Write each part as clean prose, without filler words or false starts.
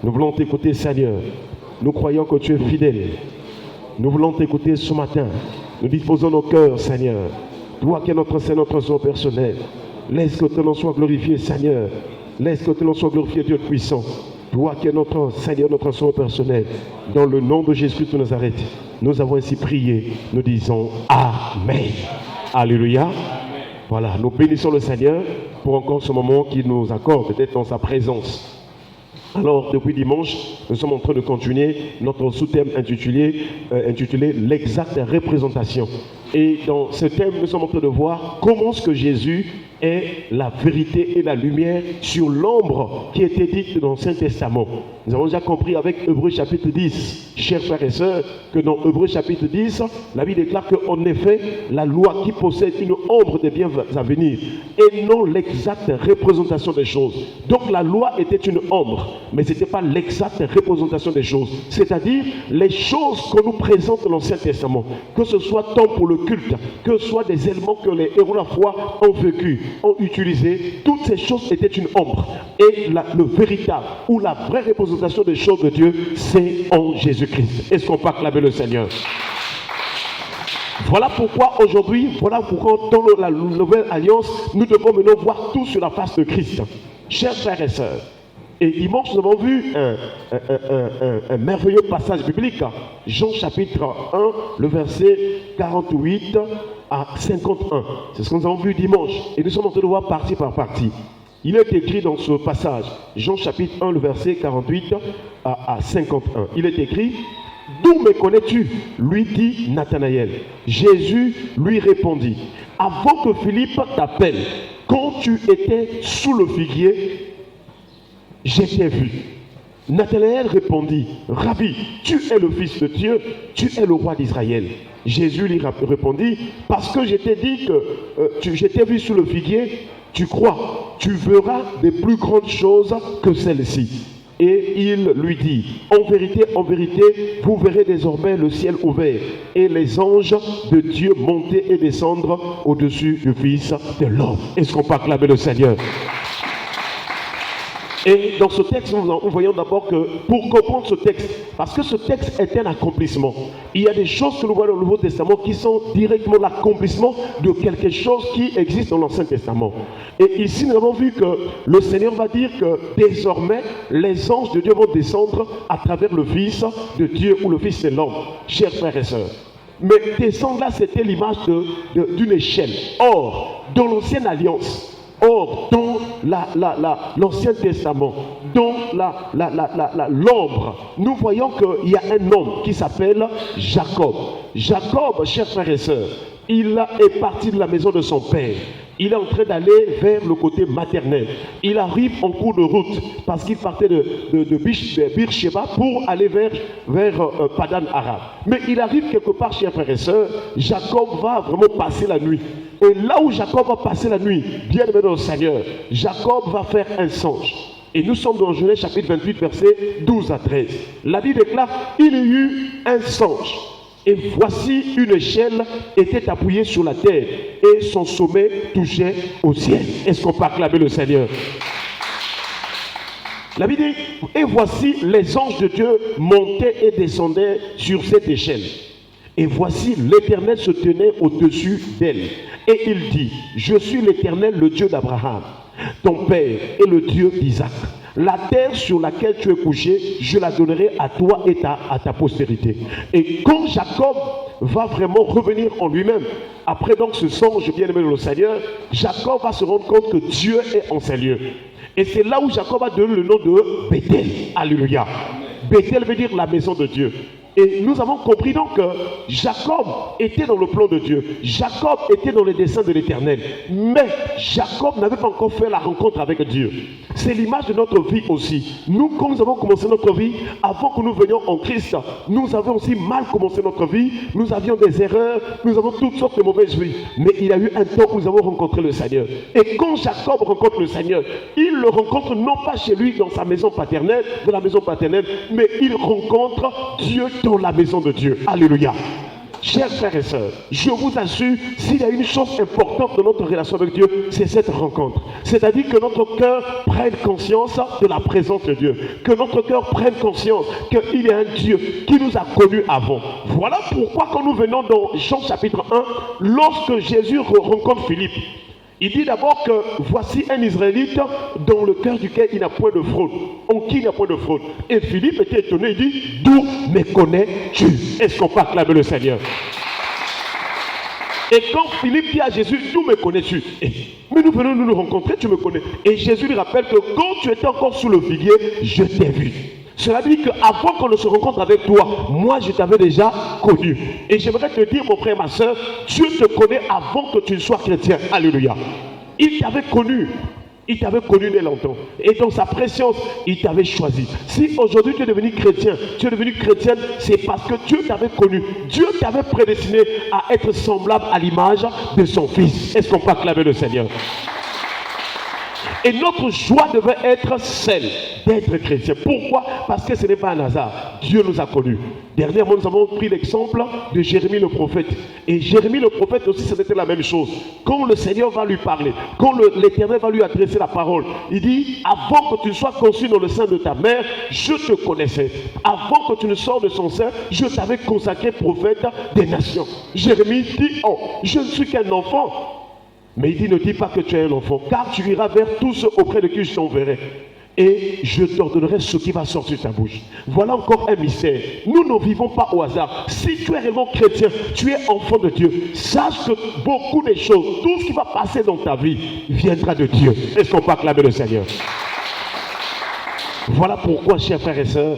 Nous voulons t'écouter, Seigneur. Nous croyons que tu es fidèle. Nous voulons t'écouter ce matin. Nous disposons nos cœurs, Seigneur. Toi qui es notre Seigneur, notre Sauveur personnel. Laisse que ton nom soit glorifié, Seigneur. Laisse que ton nom soit glorifié, Dieu puissant. Toi qui es notre Seigneur, notre Sauveur personnel. Dans le nom de Jésus-Christ de Nazareth, nous avons ainsi prié. Nous disons Amen. Alléluia. Voilà, nous bénissons le Seigneur pour encore ce moment qu'il nous accorde d'être dans sa présence. Alors, depuis dimanche, nous sommes en train de continuer notre sous-thème intitulé l'exacte représentation. Et dans ce thème, nous sommes en train de voir comment est-ce que Jésus est la vérité et la lumière sur l'ombre qui était dite dans le Saint-Testament. Nous avons déjà compris avec Hébreux chapitre 10, chers frères et sœurs, que dans Hébreux chapitre 10, la Bible déclare qu'en effet, la loi qui possède une ombre des biens à venir et non l'exacte représentation des choses. Donc la loi était une ombre, mais ce n'était pas l'exacte représentation des choses. C'est-à-dire les choses que nous présente l'Ancien Testament, que ce soit tant pour le culte, que ce soit des éléments que les héros de la foi ont vécu, ont utilisé, toutes ces choses étaient une ombre. Et le véritable ou la vraie représentation des choses de Dieu, c'est en Jésus-Christ. Est-ce qu'on peut acclamer le Seigneur? Voilà pourquoi aujourd'hui, voilà pourquoi dans la nouvelle alliance, nous devons maintenant voir tout sur la face de Christ. Chers frères et sœurs, et dimanche, nous avons vu un merveilleux passage biblique, Jean chapitre 1, le verset 48 à 51. C'est ce que nous avons vu dimanche. Et nous sommes en train de voir partie par partie. Il est écrit dans ce passage, Jean chapitre 1, le verset 48 à 51. Il est écrit, « D'où me connais-tu » lui dit Nathanaël. Jésus lui répondit, « Avant que Philippe t'appelle, quand tu étais sous le figuier, je t'ai vu. » Nathanaël répondit, « Rabbi, tu es le Fils de Dieu, tu es le roi d'Israël. » Jésus lui répondit, « Parce que je t'ai dit que je t'ai vu sous le figuier, tu crois, tu verras des plus grandes choses que celles-ci. » Et il lui dit, en vérité, vous verrez désormais le ciel ouvert et les anges de Dieu monter et descendre au-dessus du Fils de l'homme. Est-ce qu'on peut acclamer le Seigneur? Et dans ce texte, nous voyons d'abord que pour comprendre ce texte, parce que ce texte est un accomplissement, il y a des choses que nous voyons dans le Nouveau Testament qui sont directement l'accomplissement de quelque chose qui existe dans l'Ancien Testament. Et ici, nous avons vu que le Seigneur va dire que désormais, les anges de Dieu vont descendre à travers le Fils de Dieu ou le Fils de l'homme, chers frères et sœurs. Mais descendre là, c'était l'image d'une échelle. Or, dans l'Ancienne Alliance, dans l'Ancien Testament, dans l'ombre, nous voyons qu'il y a un homme qui s'appelle Jacob. Jacob, chers frères et sœurs, il est parti de la maison de son père. Il est en train d'aller vers le côté maternel. Il arrive en cours de route parce qu'il partait de Beersheba pour aller vers Padan Aram. Mais il arrive quelque part, chers frères et sœurs, Jacob va vraiment passer la nuit. Et là où Jacob va passer la nuit, bien aimé dans le Seigneur, Jacob va faire un songe. Et nous sommes dans Genèse chapitre 28, versets 12 à 13. La Bible déclare, il y eut un songe. Et voici une échelle était appuyée sur la terre et son sommet touchait au ciel. Est-ce qu'on peut acclamer le Seigneur? La Bible dit, et voici les anges de Dieu montaient et descendaient sur cette échelle. Et voici l'Éternel se tenait au-dessus d'elle. Et il dit, je suis l'Éternel, le Dieu d'Abraham, ton père, et le Dieu d'Isaac. La terre sur laquelle tu es couché, je la donnerai à toi et à ta postérité. Et quand Jacob va vraiment revenir en lui-même, après donc ce songe bien-aimé dans le Seigneur, Jacob va se rendre compte que Dieu est en ces lieux. Et c'est là où Jacob a donné le nom de Bethel. Alléluia. Bethel veut dire la maison de Dieu. Et nous avons compris donc que Jacob était dans le plan de Dieu. Jacob était dans les desseins de l'Éternel. Mais Jacob n'avait pas encore fait la rencontre avec Dieu. C'est l'image de notre vie aussi. Nous, quand nous avons commencé notre vie, avant que nous venions en Christ, nous avons aussi mal commencé notre vie. Nous avions des erreurs, nous avons toutes sortes de mauvaises vies. Mais il y a eu un temps où nous avons rencontré le Seigneur. Et quand Jacob rencontre le Seigneur, il le rencontre non pas chez lui dans sa maison paternelle, mais il rencontre Dieu dans la maison de Dieu. Alléluia. Chers frères et sœurs, je vous assure, s'il y a une chose importante dans notre relation avec Dieu, c'est cette rencontre. C'est-à-dire que notre cœur prenne conscience de la présence de Dieu. Que notre cœur prenne conscience qu'il y a un Dieu qui nous a connus avant. Voilà pourquoi quand nous venons dans Jean chapitre 1, lorsque Jésus rencontre Philippe, il dit d'abord que voici un Israélite dans le cœur duquel il n'a point de fraude. En qui il n'y a point de fraude. Et Philippe était étonné, il dit, d'où me connais-tu? Est-ce qu'on peut acclamer le Seigneur? Et quand Philippe dit à Jésus, d'où me connais-tu? Mais nous venons nous rencontrer, tu me connais. Et Jésus lui rappelle que quand tu étais encore sous le figuier, je t'ai vu. Cela dit qu'avant qu'on ne se rencontre avec toi, moi je t'avais déjà connu. Et j'aimerais te dire, mon frère, ma soeur, Dieu te connaît avant que tu ne sois chrétien. Alléluia. Il t'avait connu. Il t'avait connu dès longtemps. Et dans sa préscience, il t'avait choisi. Si aujourd'hui tu es devenu chrétien, tu es devenu chrétienne, c'est parce que Dieu t'avait connu. Dieu t'avait prédestiné à être semblable à l'image de son Fils. Est-ce qu'on peut acclamer le Seigneur? Et notre joie devait être celle d'être chrétien. Pourquoi? Parce que ce n'est pas un hasard. Dieu nous a connus. Dernièrement, nous avons pris l'exemple de Jérémie le prophète. Et Jérémie le prophète aussi, c'était la même chose. Quand le Seigneur va lui parler, quand l'Éternel va lui adresser la parole, il dit, avant que tu sois conçu dans le sein de ta mère, je te connaissais. Avant que tu ne sors de son sein, je t'avais consacré prophète des nations. Jérémie dit, oh, je ne suis qu'un enfant. Mais il dit, ne dis pas que tu es un enfant, car tu iras vers tous ceux auprès de qui je t'enverrai. Et je t'ordonnerai ce qui va sortir de ta bouche. Voilà encore un mystère. Nous ne vivons pas au hasard. Si tu es réellement chrétien, tu es enfant de Dieu. Sache que beaucoup de choses, tout ce qui va passer dans ta vie, viendra de Dieu. Est-ce qu'on peut acclamer le Seigneur? Voilà pourquoi, chers frères et sœurs,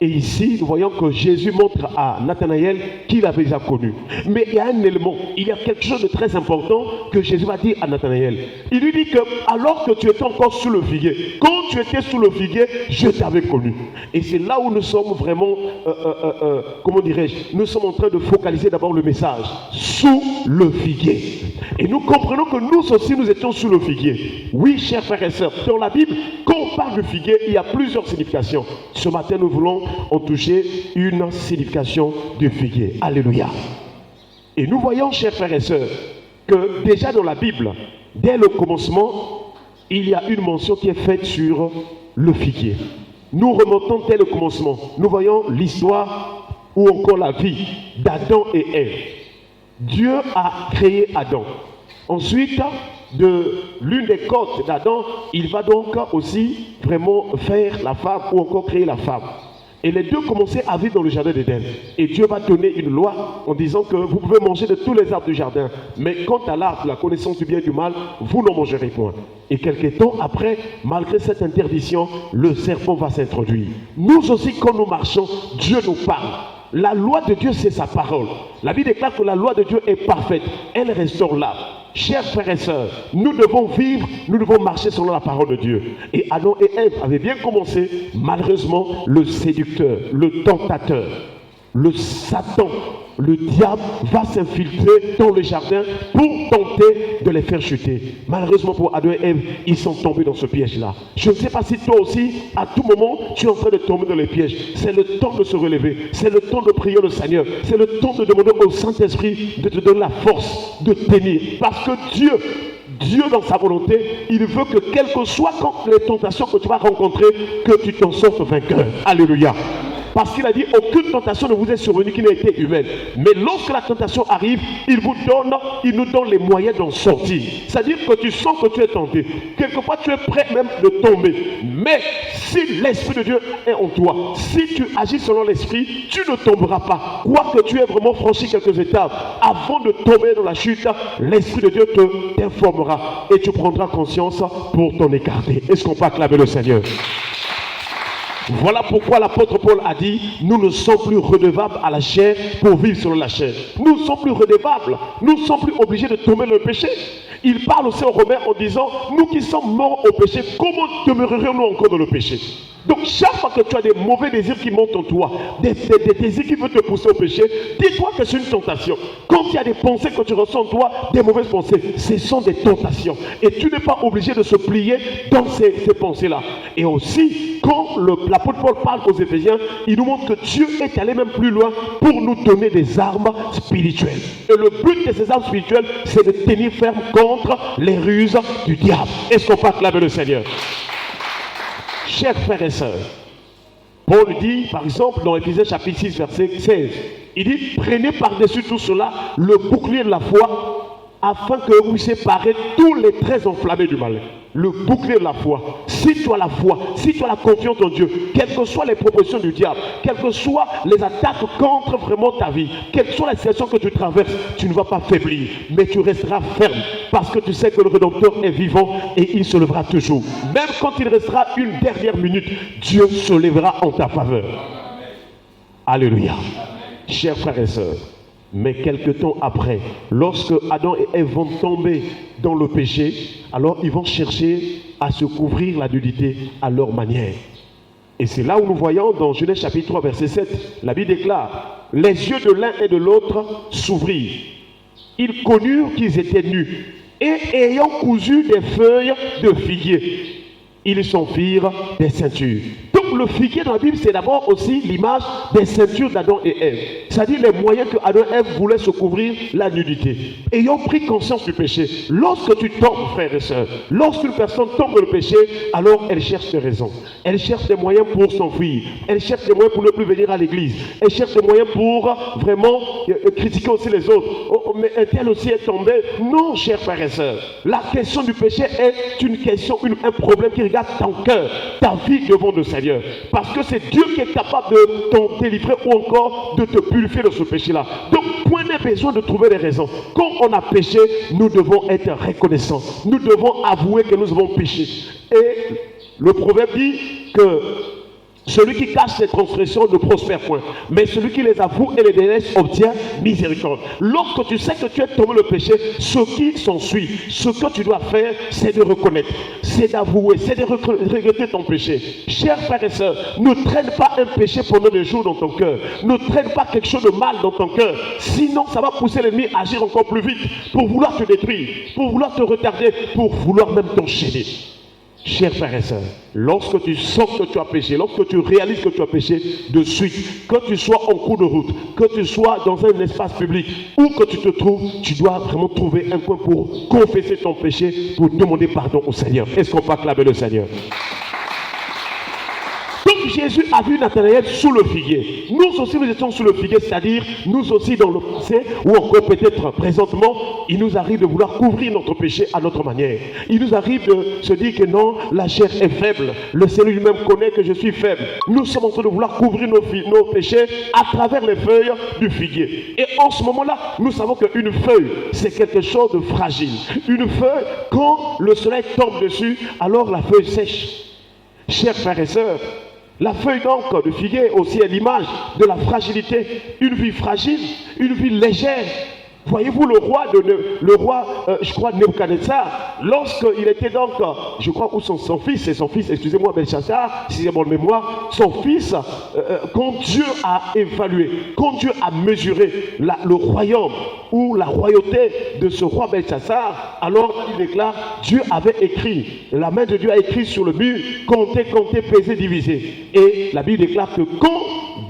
et ici, nous voyons que Jésus montre à Nathanaël qu'il avait déjà connu. Mais il y a un élément, il y a quelque chose de très important que Jésus va dire à Nathanaël. Il lui dit que alors que tu étais encore sous le figuier, quand tu étais sous le figuier, je t'avais connu. Et c'est là où nous sommes vraiment, comment dirais-je, nous sommes en train de focaliser d'abord le message. Sous le figuier. Et nous comprenons que nous aussi, nous étions sous le figuier. Oui, chers frères et sœurs, dans la Bible, quand on parle du figuier, il y a plusieurs significations. Ce matin, nous voulons en toucher une signification du figuier. Alléluia. Et nous voyons, chers frères et sœurs, que déjà dans la Bible, dès le commencement, il y a une mention qui est faite sur le figuier. Nous remontons dès le commencement. Nous voyons l'histoire ou encore la vie d'Adam et Ève. Dieu a créé Adam. Ensuite, de l'une des côtes d'Adam, il va donc aussi vraiment faire la femme ou encore créer la femme. Et les deux commençaient à vivre dans le jardin d'Éden. Et Dieu va donner une loi en disant que vous pouvez manger de tous les arbres du jardin. Mais quant à l'arbre de la connaissance du bien et du mal, vous n'en mangerez point. Et quelque temps après, malgré cette interdiction, le serpent va s'introduire. Nous aussi, quand nous marchons, Dieu nous parle. La loi de Dieu, c'est sa parole. La Bible déclare que la loi de Dieu est parfaite. Elle restaure l'âme. Chers frères et sœurs, nous devons vivre, nous devons marcher selon la parole de Dieu. Et Adam et Ève avaient bien commencé. Malheureusement, le séducteur, le tentateur, le Satan, le diable va s'infiltrer dans le jardin pour tenter de les faire chuter. Malheureusement pour Adam et Ève, ils sont tombés dans ce piège-là. Je ne sais pas si toi aussi, à tout moment, tu es en train de tomber dans les pièges. C'est le temps de se relever. C'est le temps de prier le Seigneur. C'est le temps de demander au Saint-Esprit de te donner la force de tenir. Parce que Dieu dans sa volonté, il veut que quelles que soient les tentations que tu vas rencontrer, que tu t'en sortes vainqueur. Alléluia. Parce qu'il a dit, aucune tentation ne vous est survenue qui n'ait été humaine. Mais lorsque la tentation arrive, il nous donne les moyens d'en sortir. C'est-à-dire que tu sens que tu es tenté. Quelquefois, tu es prêt même de tomber. Mais si l'Esprit de Dieu est en toi, si tu agis selon l'Esprit, tu ne tomberas pas. Quoique tu aies vraiment franchi quelques étapes, avant de tomber dans la chute, l'Esprit de Dieu t'informera. Et tu prendras conscience pour t'en écarter. Est-ce qu'on peut acclamer le Seigneur? Voilà pourquoi l'apôtre Paul a dit, nous ne sommes plus redevables à la chair pour vivre selon la chair. Nous ne sommes plus redevables, nous ne sommes plus obligés de tomber dans le péché. Il parle aussi aux Romains en disant, nous qui sommes morts au péché, comment demeurerions-nous encore dans le péché? Donc chaque fois que tu as des mauvais désirs qui montent en toi, des désirs qui veulent te pousser au péché, dis-toi que c'est une tentation. Quand il y a des pensées que tu ressens en toi, des mauvaises pensées, ce sont des tentations. Et tu n'es pas obligé de se plier dans ces pensées-là. Et aussi, quand l'apôtre Paul parle aux Éphésiens, il nous montre que Dieu est allé même plus loin pour nous donner des armes spirituelles. Et le but de ces armes spirituelles, c'est de tenir ferme contre les ruses du diable. Est-ce qu'on peut acclamer le Seigneur? Chers frères et sœurs, Paul dit, par exemple, dans Éphésiens chapitre 6, verset 16, il dit, prenez par-dessus tout cela le bouclier de la foi, afin que vous séparez tous les traits enflammés du mal. Le bouclier de la foi. Si tu as la foi, si tu as la confiance en Dieu, quelles que soient les propositions du diable, quelles que soient les attaques contre vraiment ta vie, quelles que soient les situations que tu traverses, tu ne vas pas faiblir, mais tu resteras ferme, parce que tu sais que le Rédempteur est vivant et il se lèvera toujours. Même quand il restera une dernière minute, Dieu se lèvera en ta faveur. Alléluia. Chers frères et sœurs, mais quelque temps après, lorsque Adam et Ève vont tomber dans le péché, alors ils vont chercher à se couvrir la nudité à leur manière. Et c'est là où nous voyons dans Genèse chapitre 3, verset 7, la Bible déclare, les yeux de l'un et de l'autre s'ouvrirent. Ils connurent qu'ils étaient nus et ayant cousu des feuilles de figuier, ils s'en firent des ceintures. Donc le figuier dans la Bible, c'est d'abord aussi l'image des ceintures d'Adam et Ève. C'est-à-dire les moyens que Adam et Ève voulaient se couvrir la nudité. Ayant pris conscience du péché, lorsque tu tombes, frères et sœurs, lorsqu'une personne tombe dans le péché, alors elle cherche des raisons. Elle cherche des moyens pour s'enfuir. Elle cherche des moyens pour ne plus venir à l'église. Elle cherche des moyens pour vraiment critiquer aussi les autres. Oh, mais un-tel aussi est tombé. Non, chers frères et sœurs. La question du péché est une question, un problème qui regarde ton cœur, ta vie devant le Seigneur. Parce que c'est Dieu qui est capable de t'en délivrer ou encore de te purifier de ce péché-là. Donc, point n'est besoin de trouver des raisons. Quand on a péché, nous devons être reconnaissants. Nous devons avouer que nous avons péché. Et le proverbe dit que celui qui cache ses transgressions ne prospère point, mais celui qui les avoue et les délaisse obtient miséricorde. Lorsque tu sais que tu es tombé dans le péché, ce qui s'ensuit, ce que tu dois faire, c'est de reconnaître, c'est d'avouer, c'est de regretter ton péché. Chers frères et sœurs, ne traîne pas un péché pendant des jours dans ton cœur. Ne traîne pas quelque chose de mal dans ton cœur. Sinon, ça va pousser l'ennemi à agir encore plus vite pour vouloir te détruire, pour vouloir te retarder, pour vouloir même t'enchaîner. Chers frères et sœurs, lorsque tu sens que tu as péché, lorsque tu réalises que tu as péché, de suite, que tu sois en cours de route, que tu sois dans un espace public, où que tu te trouves, tu dois vraiment trouver un point pour confesser ton péché, pour demander pardon au Seigneur. Est-ce qu'on peut acclamer le Seigneur? Donc Jésus a vu Nathanaël sous le figuier. Nous aussi nous étions sous le figuier, c'est-à-dire nous aussi dans le passé, ou encore peut-être présentement, il nous arrive de vouloir couvrir notre péché à notre manière. Il nous arrive de se dire que non, la chair est faible. Le Seigneur lui-même connaît que je suis faible. Nous sommes en train de vouloir couvrir nos péchés à travers les feuilles du figuier. Et en ce moment-là, nous savons qu'une feuille, c'est quelque chose de fragile. Une feuille, quand le soleil tombe dessus, alors la feuille sèche. Chers frères et sœurs, la feuille donc de figuier aussi est l'image de la fragilité. Une vie fragile, une vie légère. Voyez-vous le roi, je crois, Nebuchadnezzar, lorsqu'il était donc, je crois, où son fils, excusez-moi, Belshazzar, si c'est mon mémoire, son fils, quand Dieu a évalué, quand Dieu a mesuré le royaume ou la royauté de ce roi Belshazzar, alors il déclare, Dieu avait écrit, la main de Dieu a écrit sur le mur, compter, peser, diviser. Et la Bible déclare que quand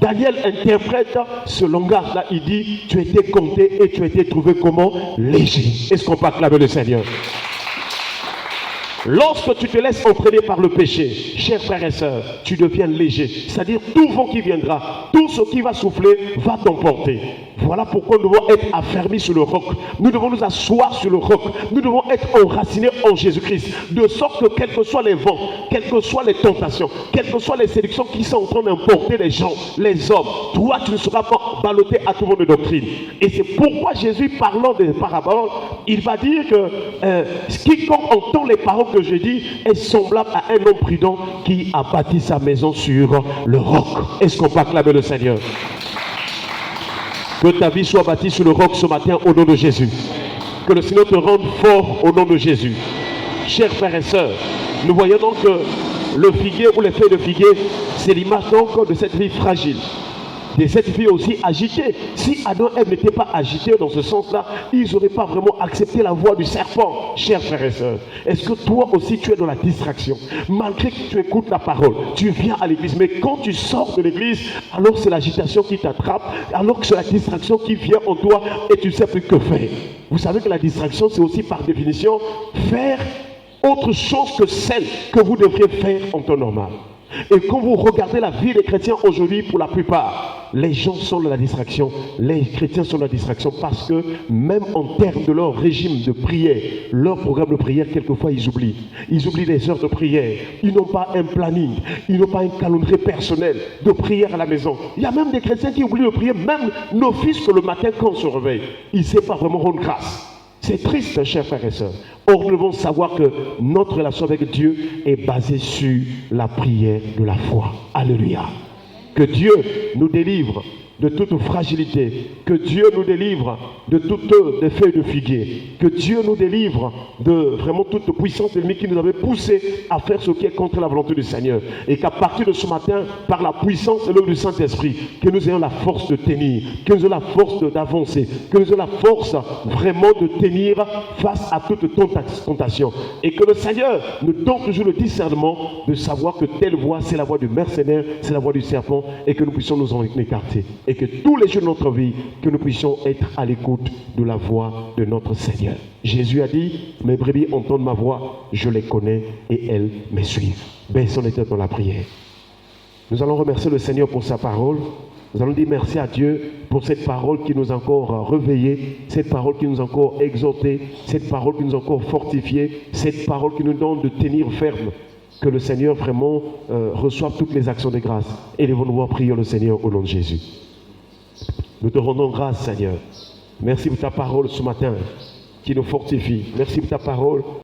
Daniel interprète ce langage-là, il dit, tu as été compté et tu as été trouvé comment? Léger. Est-ce qu'on peut acclamer le Seigneur? Lorsque tu te laisses entraîner par le péché, chers frères et sœurs, tu deviens léger. C'est-à-dire tout vent qui viendra, tout ce qui va souffler va t'emporter. Voilà pourquoi nous devons être affermis sur le roc. Nous devons nous asseoir sur le roc. Nous devons être enracinés en Jésus-Christ. De sorte que quels que soient les vents, quelles que soient les tentations, quelles que soient les séductions qui sont en train d'emporter les gens, les hommes, toi tu ne seras pas ballotté à tout monde de doctrine. Et c'est pourquoi Jésus, parlant des paraboles, il va dire que quiconque entend les paroles que je dis est semblable à un homme prudent qui a bâti sa maison sur le roc. Est-ce qu'on peut acclamer le Seigneur? Que ta vie soit bâtie sur le roc ce matin au nom de Jésus. Que le Seigneur te rende fort au nom de Jésus. Chers frères et sœurs, nous voyons donc que Le figuier ou les feuilles de figuier, c'est l'image donc de cette vie fragile, de cette vie aussi agitée. Si Adam et Ève n'étaient pas agités dans ce sens-là, ils n'auraient pas vraiment accepté la voix du serpent, chers frères et sœurs. Est-ce que toi aussi tu es dans la distraction? Malgré que tu écoutes la parole, tu viens à l'église, mais quand tu sors de l'église, alors c'est l'agitation qui t'attrape, alors que c'est la distraction qui vient en toi et tu ne sais plus que faire. Vous savez que la distraction, c'est aussi par définition faire autre chose que celle que vous devriez faire en temps normal. Et quand vous regardez la vie des chrétiens aujourd'hui, pour la plupart, les gens sont dans la distraction. Les chrétiens sont dans la distraction parce que même en termes de leur régime de prière, leur programme de prière, quelquefois ils oublient. Ils oublient les heures de prière. Ils n'ont pas un planning. Ils n'ont pas un calendrier personnel de prière à la maison. Il y a même des chrétiens qui oublient de prier, même nos fils le matin quand on se réveille. Ils ne savent pas vraiment rendre grâce. C'est triste, chers frères et sœurs. Or, nous devons savoir que notre relation avec Dieu est basée sur la prière de la foi. Alléluia. Que Dieu nous délivre de toute fragilité, que Dieu nous délivre de toutes les feuilles de figuier, que Dieu nous délivre de vraiment toute puissance ennemie qui nous avait poussé à faire ce qui est contre la volonté du Seigneur. Et qu'à partir de ce matin, par la puissance et l'œuvre du Saint-Esprit, que nous ayons la force de tenir, que nous ayons la force d'avancer, que nous ayons la force vraiment de tenir face à toute tentation. Et que le Seigneur nous donne toujours le discernement de savoir que telle voie, c'est la voie du mercenaire, c'est la voie du serpent, et que nous puissions nous en écarter. Et que tous les jours de notre vie, que nous puissions être à l'écoute de la voix de notre Seigneur. Jésus a dit, mes brebis entendent ma voix, je les connais et elles me suivent. Baissons les têtes dans la prière. Nous allons remercier le Seigneur pour sa parole. Nous allons dire merci à Dieu pour cette parole qui nous a encore réveillés, cette parole qui nous a encore exhortés, cette parole qui nous a encore fortifiés, cette parole qui nous donne de tenir ferme. Que le Seigneur vraiment reçoive toutes les actions de grâce. Et nous allons prier le Seigneur au nom de Jésus. Nous te rendons grâce, Seigneur. Merci pour ta parole ce matin qui nous fortifie. Merci pour ta parole